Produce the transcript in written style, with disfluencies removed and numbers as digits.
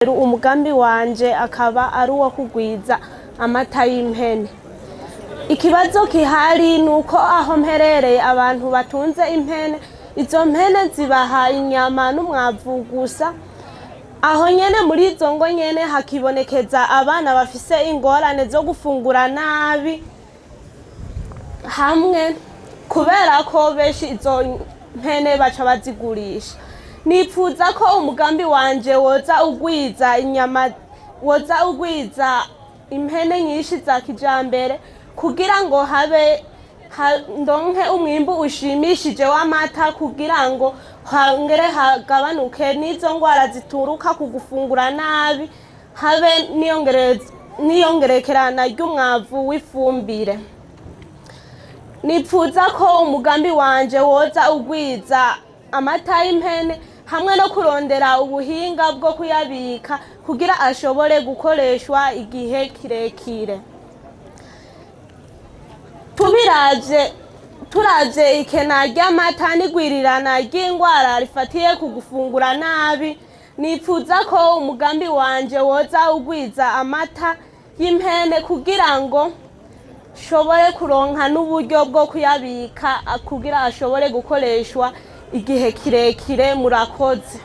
Umugambi wanje akaba ari uwo kugwiza amata y'impene. Ikibazo kihari nuko aho mperereye abantu batunze impene, izo mpene zibaha inyama n'umwavu gusa. Aho nyene muri izo ngo nyene hakibonekeza abana bafise ingorane zo gufungura nabi, hamwe kubera ko benshi izo mpene baca bazigurisha. Nipfuza ko umugambi wanje woza ugwiza inyama, woza ugwiza impene nyinshi za kijambere kugira ngo ndonke umwimbu ushimishije w'amata, kugira ngo hongere hagabanuke n'izo ngwara zituruka ku gufungura nabi, habe n'iyongerekerana ry'umwavu w'ifumbire. Nipfuza ko umugambi wanje woza ugwiza amata y'impene hamwe no kurondera ubuhinga bwo kuyabika kugira ashobore gukoreshwa igihe kirekire. Turavye ikena ry'amata n'igwirirana ry'ingwara rifatiye ku gufungura nabi, nipfuza ko umugambi wanje woza ugwiza amata y'impene kugira ngo shobore kuronka n'uburyo bwo kuyabika kugira ashobore gukoreshwa igihe kirekire. Murakoze.